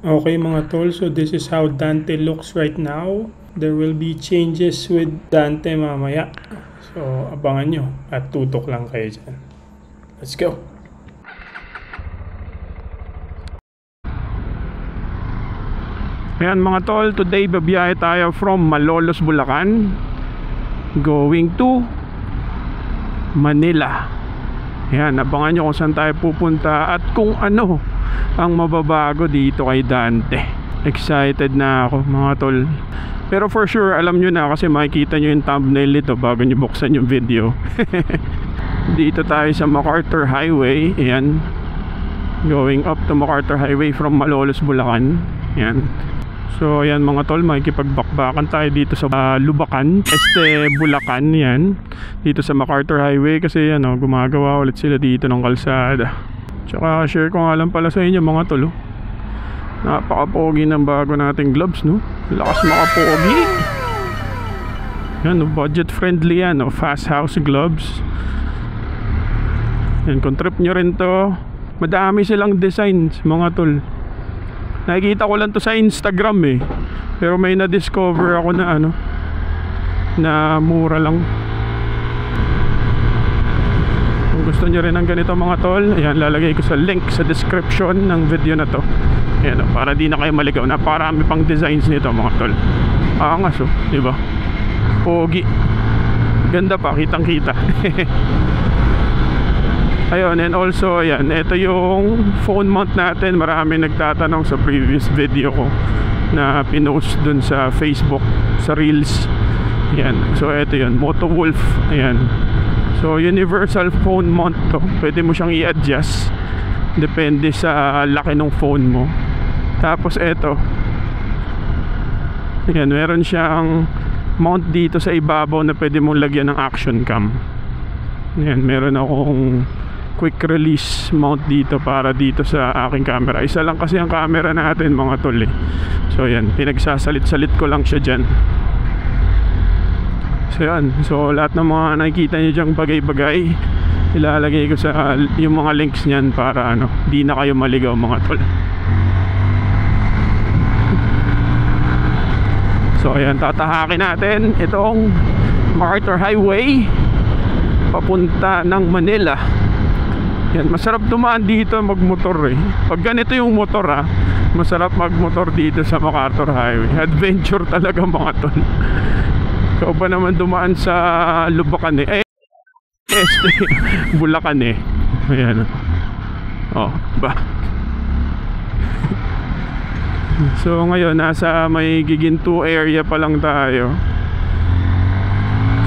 Okay mga tol, so this is how Dante looks right now. There will be changes with Dante mamaya. So abangan nyo at tutok lang kayo dyan. Let's go! Ayan mga tol, today babiyahe tayo from Malolos, Bulacan going to Manila. Ayan, abangan nyo kung saan tayo pupunta at kung ano ang mababago dito kay Dante. Excited na ako mga tol. Pero for sure alam nyo na kasi makikita nyo yung thumbnail nito bago nyo buksan yung video. Dito tayo sa MacArthur Highway. Ayan, going up to MacArthur Highway from Malolos, Bulacan. Ayan. So ayan mga tol, makikipagbakbakan tayo dito sa Lubacan, Bulacan. Yan, dito sa MacArthur Highway kasi ano, gumagawa ulit sila dito ng kalsada. Tsaka share ko nga lang pala sa inyo mga tol, napaka-pogi ng bago nating gloves, no? Lakas makapogi. Yan, no? Budget friendly yan, no? Fast house gloves. Yan, kung trip nyo rin to, madami silang designs mga tol. Nakikita ko lang to sa Instagram eh, pero may na-discover ako na ano, na mura lang. Kung gusto nyo rin ng ganito mga tol, ayan, lalagay ko sa link sa description ng video na to. Ayan, para di na kayo maligaw. Napakarami pang designs nito mga tol. Angas oh, diba? Pogi. Ganda pa, kitang kita. Ayun, and also ayan, ito yung phone mount natin. Marami nagtatanong sa previous video ko na pinost dun sa Facebook, sa Reels. Ayan, so ito yun, Motowolf. Ayan, so universal phone mount to. Pwede mo siyang i-adjust depende sa laki ng phone mo. Tapos ito, ayan, meron siyang mount dito sa ibabaw na pwede mong lagyan ng action cam. Ayan, meron akong quick release mount dito para dito sa aking camera. Isa lang kasi ang camera natin mga tol eh. So yan, pinagsasalit-salit ko lang siya dyan. So yan, so lahat ng mga nakikita nyo dyang bagay-bagay ilalagay ko sa yung mga links nyan para ano, di na kayo maligaw mga tol. So ayan, tatahakin natin itong MacArthur Highway papunta ng Manila. Yan, masarap dumaan dito magmotor eh. Pag ganito yung motor masarap magmotor dito sa MacArthur Highway. Adventure talaga mga tol. Ikaw ba naman dumaan sa Lubacan eh? Bulacan eh. Ayan. Oh, ba. So ngayon nasa may Giginto area pa lang tayo.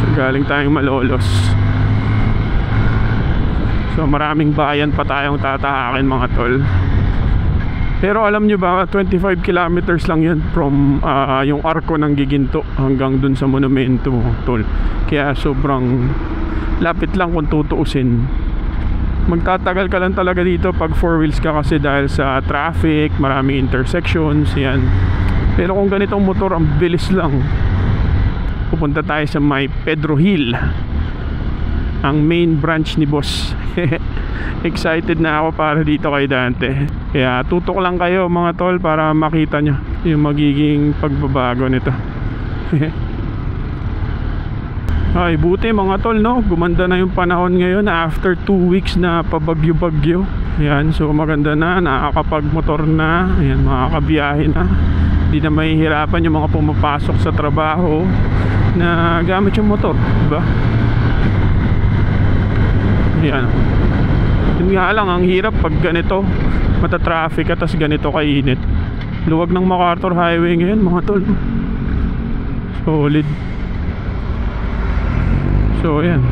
So galing tayong Malolos. So maraming bayan pa tayong tatahakin mga tol. Pero alam nyo ba, 25 kilometers lang yan from yung arko ng Giginto hanggang dun sa monumento tol. Kaya sobrang lapit lang kung tutuusin. Magtatagal ka lang talaga dito pag 4 wheels ka kasi dahil sa traffic, maraming intersections yan. Pero kung ganitong motor, ang bilis lang. Pupunta tayo sa may Pedro Hill, ang main branch ni boss. Excited na ako para dito kay Dante. Kaya tutok lang kayo mga tol para makita nyo yung magiging pagbabago nito. Ay buti mga tol, no? Gumanda na yung panahon ngayon after 2 weeks na pabagyo-bagyo. Ayan, so maganda na, nakakapagmotor na. Ayan, makakabiyahe na. Hindi na mahihirapan yung mga pumapasok sa trabaho na gamit yung motor, diba? Ayan. Yun nga lang, ang hirap pag ganito matatraffic at tas ganito kainit. Luwag ng MacArthur Highway ngayon mga tol. Solid. So ayan,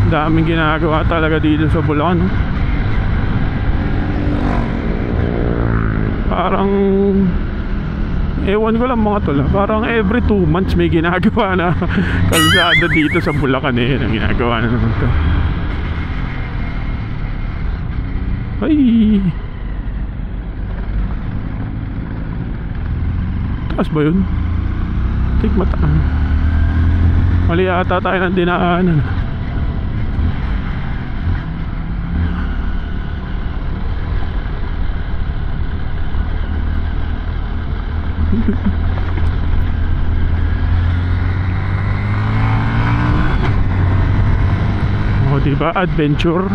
daming ginagawa talaga dito sa Bulacan. Parang ewan ko lang mga tol, parang every 2 months may ginagawa na kalsada dito sa Bulacan eh. Ang ginagawa na naman to. Ay, taas ba yun? Tik mata. Mali ata tayo ng dinaanan. O diba, adventure.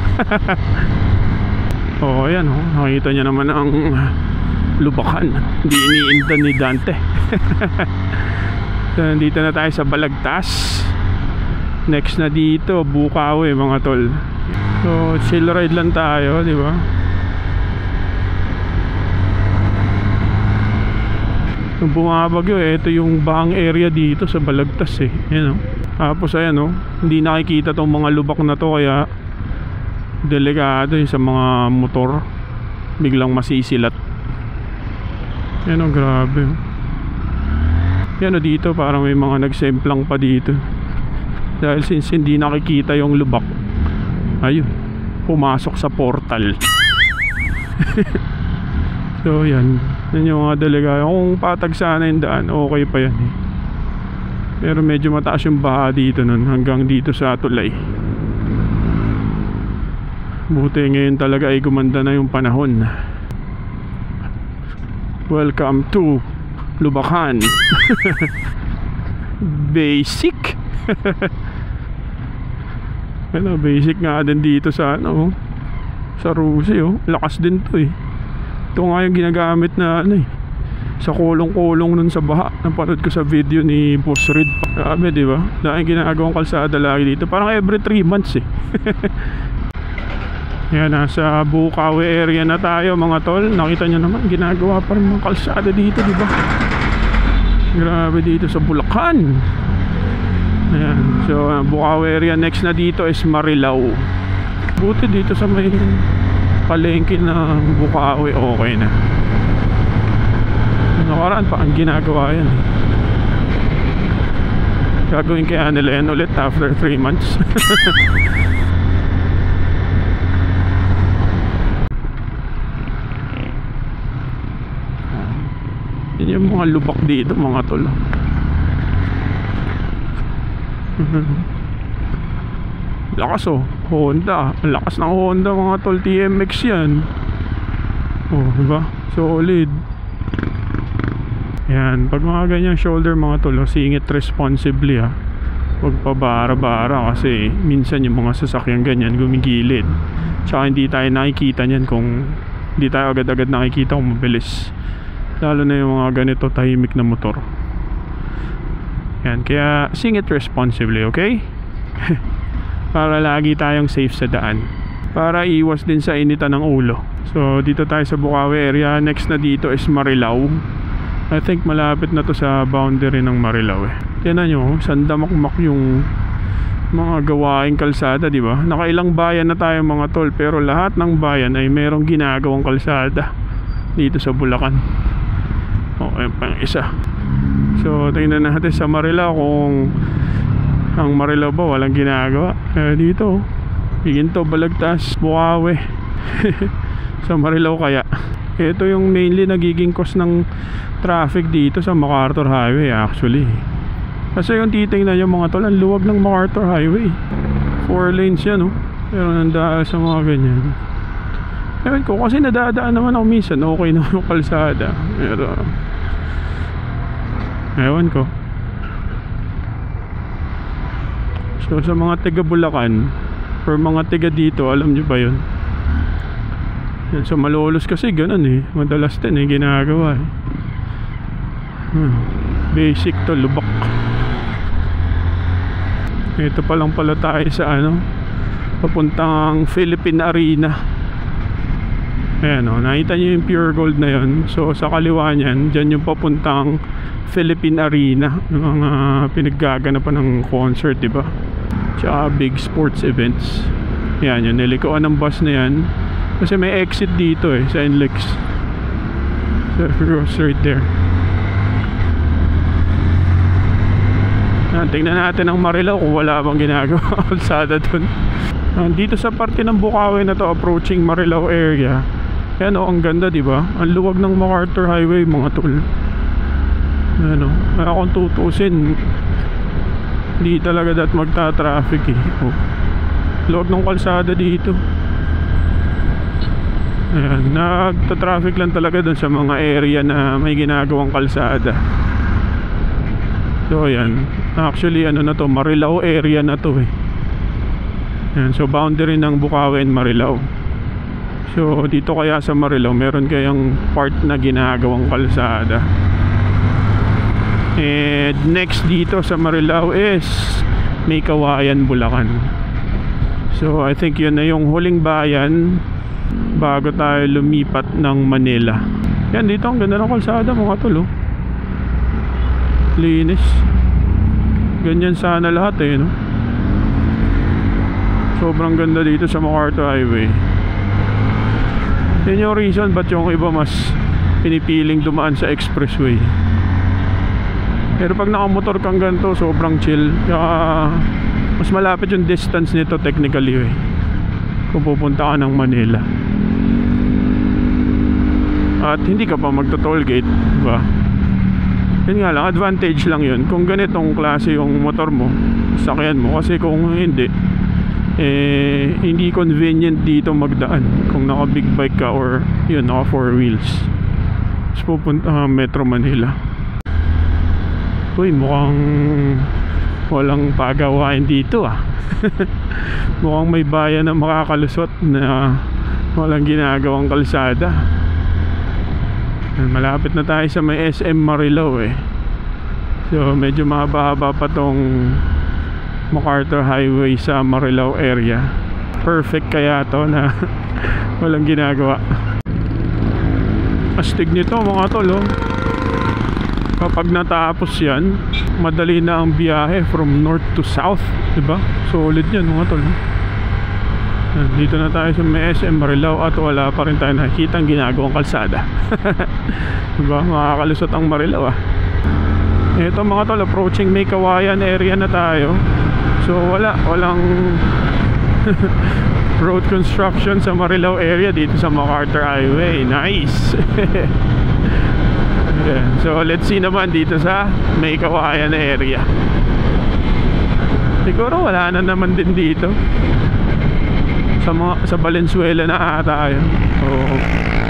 O ayan o, nakita niya naman ang lubakan. Hindi iniinda ni Dante. So nandito na tayo sa Balagtas. Next na dito Bukawi mga tol. So chill ride lang tayo, diba? Nung bumabagyo, ito yung bahang area dito sa Balagtas eh. Ayan o. Tapos ayan o, hindi nakikita tong mga lubak na to, kaya delikado sa mga motor, biglang masisilat. Yan o, grabe. Yan o, dito parang may mga nagsemplang pa dito. Dahil since hindi nakikita yung lubak, ayun, pumasok sa portal. So yan, yan yung mga delikado. Kung patag sana yung daan, okay pa yan eh. Pero medyo mataas yung baha dito nun, hanggang dito sa tulay. Buti ngayon talaga ay gumanda na yung panahon. Welcome to Lubakan. Basic. Ano, basic nga din dito sa ano, sa Rusi oh. Lakas din to eh. Ito nga yung ginagamit na ano eh, sa kulong-kulong nun sa baha. Napanood ko sa video ni Boss Red. Grabe, di ba? Dahil ginagawang kalsada lagi dito. Parang every 3 months eh. Yan, nasa Bukawi area na tayo mga tol. Nakita nyo naman, ginagawa pa rin mga kalsada dito, di ba? Grabe dito sa Bulacan. Ayan. So Bukawi area. Next na dito is Marilao. Buti dito sa may palengke ng Bukawi, okay na. Nakaraan pa ang ginagawa yan. Gagawin kaya nila yan ulit after 3 months. Yan yung mga lubak dito mga tol. Lakas oh, Honda. Lakas ng Honda mga tol, TMX yan. Oh, diba? Solid. Yan, pag mga ganyang shoulder mga tol, singit responsibly ha. Huwag pa bara-bara kasi minsan yung mga sasakyan ganyan gumigilid. Tsaka hindi tayo nakikita niyan kung hindi tayo agad-agad nakikita kung mabilis. Lalo na yung mga ganito tahimik na motor. Yan, kaya singit responsibly, okay? Para lagi tayong safe sa daan, para iwas din sa initan ng ulo. So dito tayo sa Bukawi area. Next na dito is Marilao. I think malapit na to sa boundary ng Marilao eh. Tignan nyo, sandamakmak yung mga gawaing kalsada, di ba? Nakailang bayan na tayo mga tol, pero lahat ng bayan ay merong ginagawang kalsada dito sa Bulacan. Okay, pang isa. So tingnan natin sa Marilao kung ang Marilao ba walang ginagawa. Dito Biginto, Balagtas, Bukawi. Sa Marilao kaya. Ito yung mainly nagiging cause ng traffic dito sa MacArthur Highway actually. Kasi yung titingnan yung mga tol, ang luwag ng MacArthur Highway. 4 lanes yan oh. Pero nandaan sa mga ganyan. Ewan ko, kasi nadadaan naman ako minsan, okay naman yung kalsada. Pero ewan ko. So sa mga taga Bulacan or mga taga dito, alam nyo ba yun? Yan, sa Malolos kasi ganun eh, madalas din eh ginagawa eh. Basic to, lubak. Ito pa lang pala tayo sa ano, papuntang Philippine Arena. Ayan o, nakita nyo yung pure gold na yun. So sa kaliwa nyan, dyan yung papuntang Philippine Arena, yung mga pinaggaganapan ng concert, diba? Tsaka big sports events. Yan, yung nilikuan ng bus na yan. Kasi may exit dito eh, sa NLEX. So if you go straight there. Yan, tingnan natin ang Marilao kung wala bang ginagawa kalsada dun. Dito sa parte ng Bukawi na to, approaching Marilao area. Yan o, ang ganda diba? Ang luwag ng MacArthur Highway mga tol. Ano, kung tutusin, hindi talaga dat magta-traffic eh. Oh. Luwag ng kalsada dito. Ayan, nagta-traffic lang talaga dun sa mga area na may ginagawang kalsada. So ayan, actually ano na to, Marilao area na to eh. Yan, so boundary ng Bukawi and Marilao. So dito kaya sa Marilao meron kayang part na ginagawang kalsada. And next dito sa Marilao is May Kawayan, Bulacan. So I think yun na yung huling bayan bago tayo lumipat ng Manila. Yan, dito ang ganda ng kalsada mga tol, oh. Linis. Ganyan sana lahat eh, no? Sobrang ganda dito sa MacArthur Highway. Yan yung reason ba't yung iba mas pinipiling dumaan sa expressway. Pero pag nakamotor kang ganito, sobrang chill. Kaya mas malapit yung distance nito technically eh, kung pupunta ka ng Manila. At hindi ka pa magto-toll gate, diba? Yun nga lang, advantage lang yun kung ganitong klase yung motor mo, sakyan mo. Kasi kung hindi, hindi convenient dito magdaan kung naka big bike ka or yun, naka 4 wheels. Tapos pupunta Metro Manila. Uy, mukhang walang pagawain dito ah. Mukhang may bayan na makakalusot na walang ginagawang kalsada. Malapit na tayo sa may SM Marilao eh. So medyo mahaba-haba pa tong MacArthur Highway sa Marilao area. Perfect kaya to na walang ginagawa. Astig nito mga tol, oh. Kapag natapos yan, madali na ang biyahe from north to south, diba? Solid yan mga tol. Dito na tayo sa may SM Marilao at wala pa rin tayo nakikita ang ginagawang kalsada. Diba? Makakalusot ang Marilao ah. Ito mga tol, approaching May Kawayan area na tayo. So walang road construction sa Marilao area dito sa MacArthur Highway. Nice. Yeah. So let's see naman dito sa May Kawayan area. Siguro wala na naman din dito sa Valenzuela na ata yun.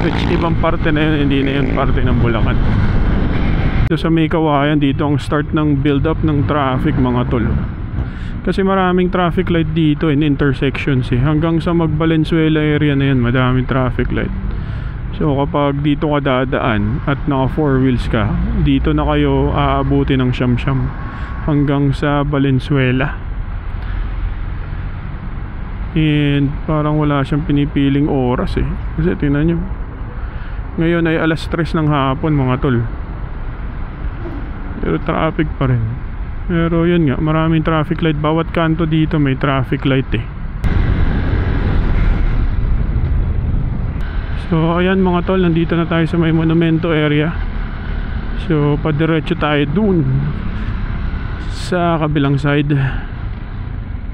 Which ibang parte na yun, hindi na yun parte ng Bulacan. Dito sa May Kawayan, dito ang start ng build up ng traffic mga tol. Kasi maraming traffic light dito in intersections eh. Hanggang sa Valenzuela area na yan, madaming traffic light. So kapag dito ka dadaan at naka 4 wheels ka, dito na kayo aabuti ng siyam-siyam hanggang sa Valenzuela. And parang wala siyang pinipiling oras eh. Kasi tingnan nyo, ngayon ay alas 3 ng hapon mga tol, pero traffic pa rin. Pero yun nga, maraming traffic light. Bawat kanto dito may traffic light eh. So ayan mga tol, nandito na tayo sa may Monumento area. So padiretso tayo dun sa kabilang side,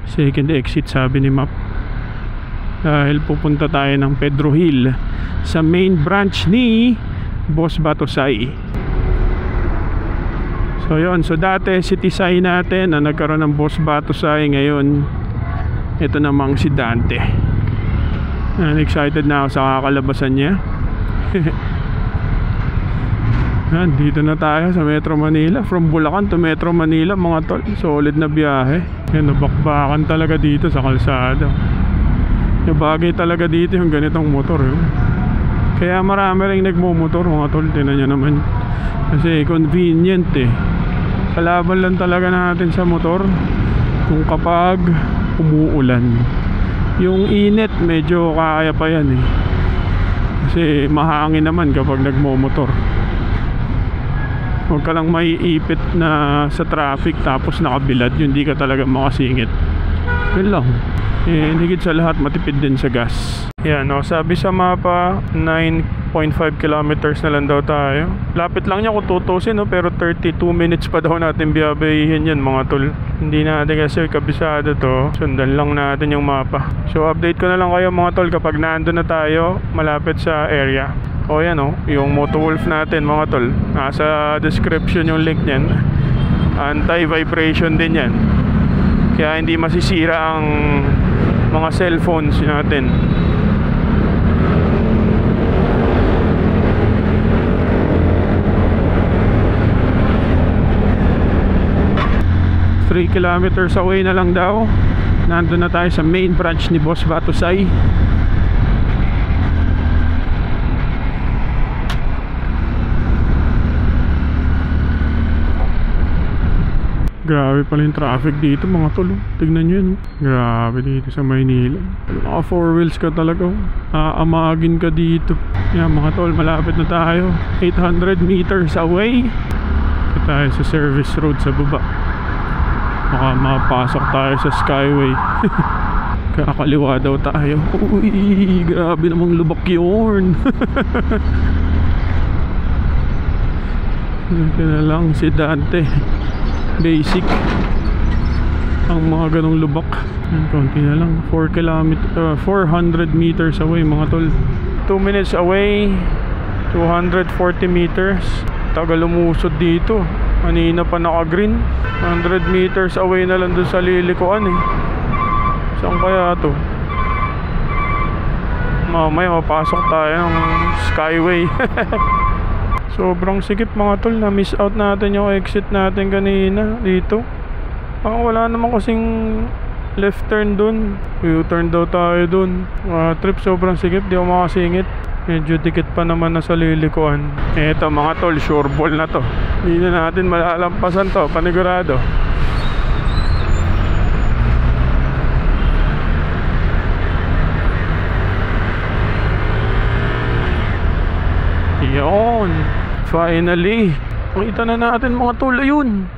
second exit sabi ni map, dahil pupunta tayo ng Pedro Hill sa main branch ni Boss Batosay. So yun, so dati Citisay natin na nagkaroon ng Boss Batosay, ngayon ito namang si Dante. Excited na ako sa kakalabasan niya. Dito na tayo sa Metro Manila. From Bulacan to Metro Manila mga tol, solid na biyahe. Yan, nabakbakan talaga dito sa kalsada. Yung bagay talaga dito yung ganitong motor yun. Kaya marami rin nagmumotor mga tol. Tinan nyo naman, kasi convenient eh. Kalaban lang talaga natin sa motor kung kapag umuulan. Yung init medyo kaya pa yan eh, kasi mahangin naman kapag nagmomotor. Huwag ka lang maiipit na sa traffic tapos nakabilad, yun di ka talaga makasingit. Yun lang. Higit sa lahat, matipid din sa gas. Yan, no, sabi sa mapa 9.5 kilometers na lang daw tayo. Lapit lang niya kung tutusin, no, pero 32 minutes pa daw natin biyabayin yan mga tol. Hindi natin kasi kabisado to, sundan lang natin yung mapa. So update ko na lang kayo mga tol kapag nandun na tayo malapit sa area. O yan, no, yung Motowolf natin mga tol, nasa description yung link nyan. Anti-vibration din yan, kaya hindi masisira ang mga cellphones natin. Three kilometers away na lang daw Nandun na tayo sa main branch ni Boss Batusay. Grabe pala yung traffic dito mga tol. Tignan nyo yun. Grabe dito sa Maynila. Mga 4 wheels ka talaga. Aamagin ka dito. Yan mga tol, malapit na tayo. 800 meters away. Ito tayo sa service road sa baba. Baka mapasok tayo sa Skyway. Kakaliwa daw tayo. Uy, grabe namang lubak yun. Ito na lang si Dante. Basic ang mga ganong lubak. Konti na lang. 400 meters away mga tol. 2 minutes away, 240 meters. Tagal lumusod dito. Kanina pa naka green. 100 meters away na lang dun sa lilikuan eh. Saan kaya to? Mamaya mapasok tayo ng Skyway. Sobrang sikip mga tol. Na miss out natin yung exit natin kanina dito. Wala naman kasing left turn dun. U-turn daw tayo dun. Trip sobrang sikip. Di ako makasingit. Medyo dikit pa naman na sa lilikuan. Eto mga tol, sure ball na to. Hindi na natin malalampasan to, panigurado. Yun, finally makita na natin mga tol. Ayun.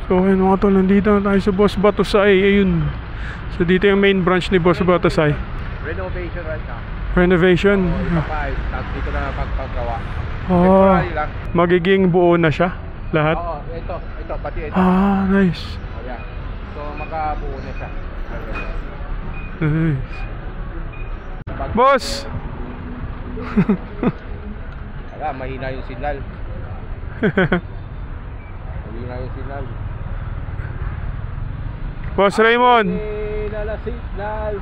So ayun mga tol, nandito na tayo sa Boss Batusay. Ayun. So dito yung main branch ni Boss Batusay. Renovation right now. Renovation? Ipapayos, tapos dito na pagpagawa. Lang. Magiging buo na siya? Lahat? Oo, ito, pati ito. Nice. Ayan. So makabuo na siya. Nice. Boss! Wala, mahina yung signal. Mahina yung signal. Boss Raymond! Mahina signal.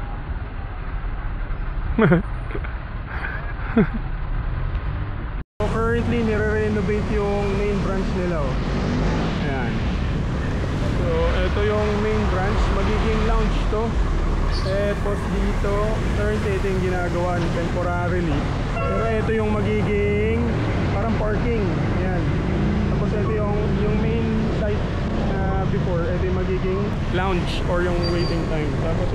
So currently nire-renovate yung main branch nila. Ayan. So ito yung main branch. Magiging lounge to. Tapos dito currently ito yung ginagawa temporarily. Pero ito yung magiging parang parking. Ayan. Tapos ito yung main site na before. Ito yung magiging lounge or yung waiting time. Tapos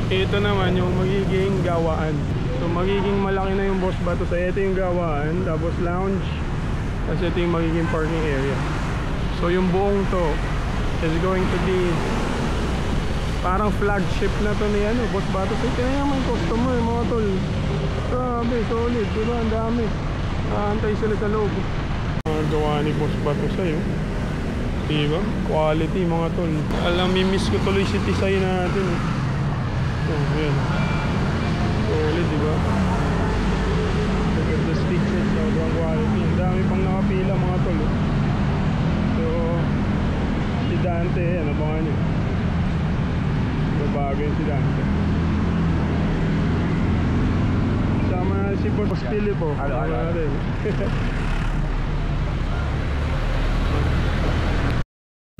ito naman yung magiging gawaan. So magiging malaki na yung Boss Batusay. Ito yung gawaan, tapos lounge, tapos ito yung magiging parking area. So yung buong to is going to be parang flagship na to ni Boss Batusay. Kaya naman customer mga tol. Grabe, solid, diba? Ang dami. Antay sila sa loob. Gawa ni Boss Batusay, diba? Quality mga tol. Alam, miss ko tuloy si Tisay natin. Ayan. Solid, diba? Look at the speakers, sobrang quality. Ang dami pang nakapila mga tol. So si Dante, ano ba nga niyo? Babago yun si Dante. Sama na si Boss Philipo. Ano natin.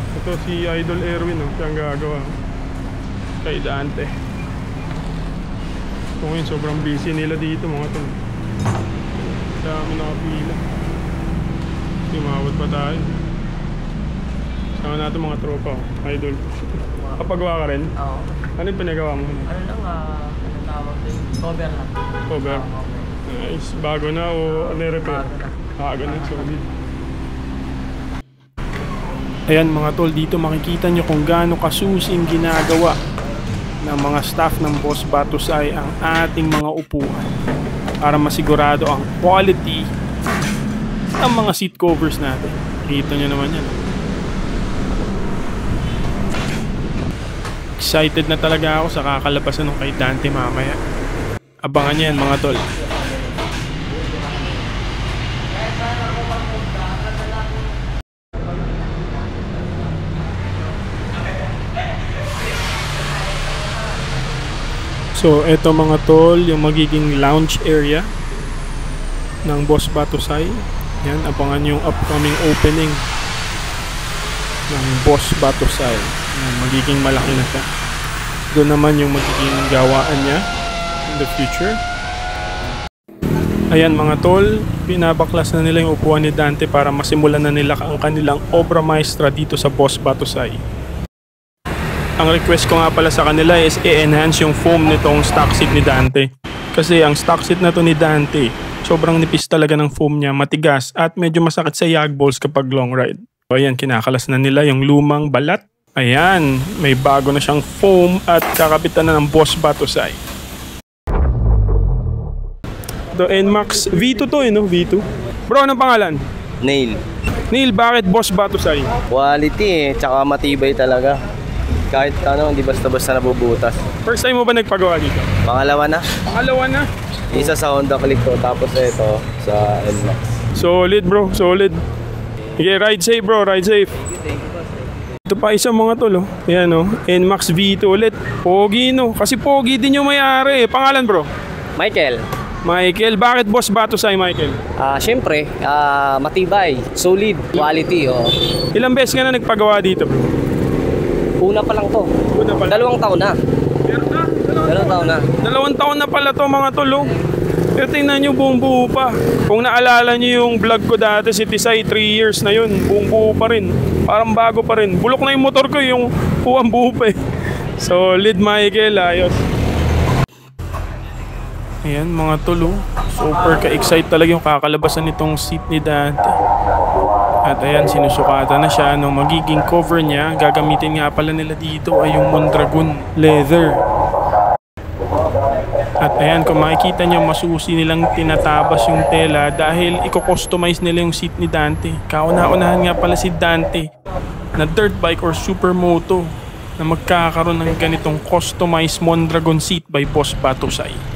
Ito si Idol Erwin, siyang gagawa kay Dante. So ngayon sobrang busy nila dito mga tol. Dami nakapila. Tumawad pa tayo. Sama natin mga tropa. Idol, kapagawa ka rin? Oo. Ano yung pinagawa mo? Ano lang, ano tawag din? Cover lang. Cover? Nice. Bago na o repair? Bago na. Ganun, solid. Ayan mga tol, dito makikita nyo kung gaano kasusing ginagawa ng mga staff ng Boss Batusay ang ating mga upuan para masigurado ang quality ng mga seat covers natin. Kita nyo naman yan. Excited na talaga ako sa kakalabasan ng kay Dante mamaya. Abangan nyo yan mga tol. So eto mga tol, yung magiging lounge area. ng Boss Batusay. Yan, abangan yung upcoming opening ng Boss Batusay. Yan, magiging malaki na siya. Doon naman yung magiging gawaan niya in the future. Ayan mga tol, pinabaklas na nila yung upuan ni Dante para masimulan na nila ang kanilang obra maestra dito sa Boss Batusay. Ang request ko nga pala sa kanila is i-enhance yung foam nitong stock seat ni Dante. Kasi ang stock seat na to ni Dante, sobrang nipis talaga ng foam niya, matigas at medyo masakit sa yag balls kapag long ride. So ayan, kinakalas na nila yung lumang balat. Ayan, may bago na siyang foam at kakapitan na ng Boss Batusay. The NMAX V2 to no? V2. Bro, anong pangalan? Nail. Neil, bakit Boss Batusay? Quality tsaka matibay talaga. Kahit ano, hindi basta-basta nabubutas. First time mo ba nagpagawa dito? Pangalawa na. Pangalawa na? Isa sa Honda Click ko, tapos ito sa NMAX. Solid bro, solid. Okay, ride safe bro, ride safe. Ito pa isang mga tol, oh. Ayan, oh. NMAX V2 ulit. Pogi, no? Kasi pogi din yung may-ari, eh. Pangalan bro? Michael. Michael, bakit Boss Batusay, Michael? Siyempre, matibay, solid, quality. Oh. Ilang beses ka na nagpagawa dito bro? Una pa lang to. Una pa lang? 2 taon na. Meron na? 2 taon na. 2 taon na pala to mga tol, oh. Pero tingnan nyo, buong buo pa. Kung naalala nyo yung vlog ko dati, si Tisay, 3 years na yun. Buong buo pa rin. Parang bago pa rin. Bulok na yung motor ko, yung buong buo pa eh. Solid Michael, ayos. Ayan mga tol, oh. Super ka-excite talaga yung kakalabasan nitong seat ni Dante. At ayan, sinusukatan na siya. Nung magiging cover niya, gagamitin nga pala nila dito ay yung Mondragon leather. At ayan, kung makikita nyo, masusi nilang tinatabas yung tela dahil i-customize nila yung seat ni Dante. Kauna-unahan nga pala si Dante na dirt bike or supermoto na magkakaroon ng ganitong customized Mondragon seat by Boss Batusay.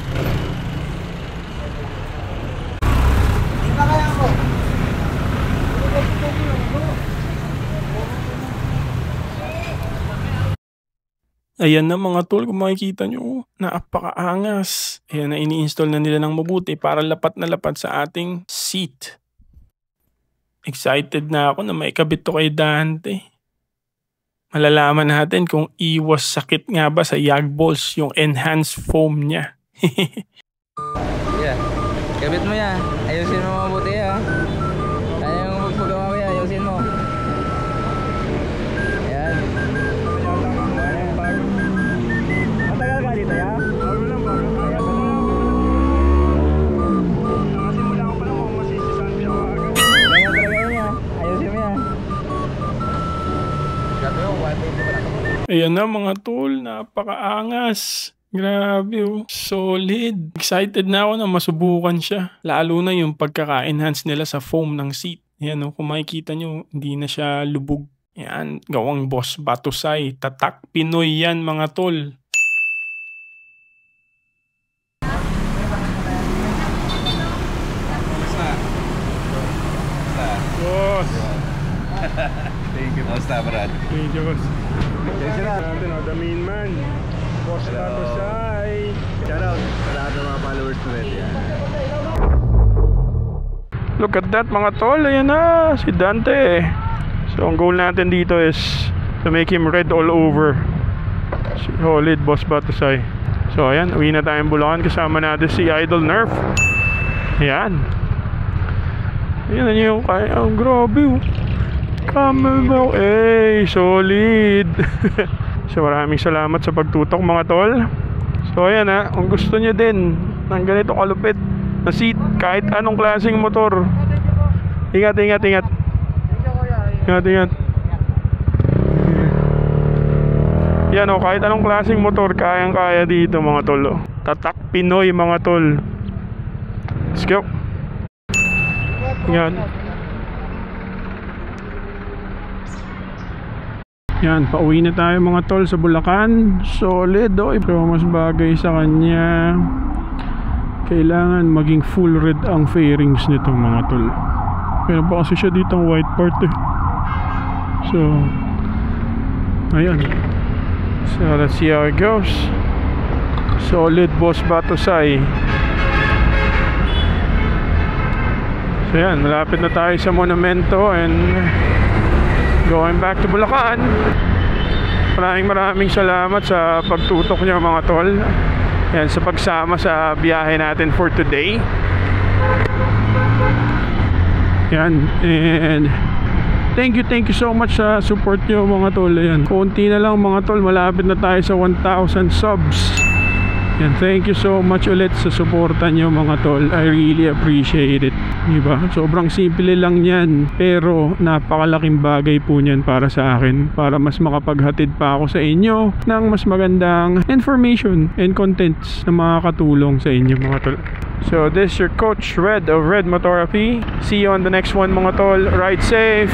Ayan na mga tol, kung makikita nyo, napakaangas. Ayan na, ini-install na nila ng mabuti para lapat na lapat sa ating seat. Excited na ako na maikabit to kay Dante. Malalaman natin kung iwas sakit nga ba sa yag balls yung enhanced foam niya. Yeah, kabit mo yan. Ayusin mo mabuti ha. Ayaw mo magpagawa ko yan, ayusin mo. Ayan. Matagal ka dito ya? Bago lang, bago. Nakasimula ko pa lang kung masisisan siya ako agad. Ganyan talaga yun ya. Ayusin mo yan. Ayan na mga tol, napakaangas. Grabe oh, solid. Excited na ako na masubukan siya. Lalo na yung pagkaka-enhance nila sa foam ng seat. Ayan oh, kung makikita nyo, hindi na siya lubog. Ayan, gawang Boss Batusay. Tatak Pinoy yan mga tol. Boss! Thank you, Boss Brad. Thank you, boss. Natin, the main man. Boss Batusay. Shout out sa lahat ng mga followers ko rin. Look at that mga tol, ayan na, si Dante. So ang goal natin dito is to make him red all over. Solid Boss Batusay. So ayan, uwi na tayong Bulacan, kasama natin si Idol Nerf. Ayan. Ayan na yung kaya, oh, grabe oh. Camel, solid. So maraming salamat sa pagtutok mga tol. So ayan ha, kung gusto nyo din ng ganito kalupit na seat, kahit anong klaseng motor, ingat. Ingat. Yan o, kahit anong klaseng motor, kayang-kaya dito mga tol. Oh. Tatak Pinoy mga tol. Let's go. Yan, pauwi na tayo mga tol sa Bulacan. Solid oh, pero mas bagay sa kanya. Kailangan maging full red ang fairings nito mga tol. Meron pa kasi siya dito ang white part eh. So ayan. So let's see how it goes. Solid Boss Batusay. So yan, malapit na tayo sa monumento and going back to Bulacan. Maraming salamat sa pagtutok niyo mga tol. Yan, sa pagsama sa biyahe natin for today. Yan, and thank you so much sa support niyo mga tol. Yan, konti na lang mga tol, malapit na tayo sa 1,000 subs. Yan, thank you so much ulit sa suporta nyo mga tol. I really appreciate it. Diba? Sobrang simple lang yan, pero napakalaking bagay po niyan para sa akin, para mas makapaghatid pa ako sa inyo ng mas magandang information and contents na makakatulong sa inyo mga tol. So this is your coach Red of Red Motoraphy. See you on the next one mga tol. Ride safe.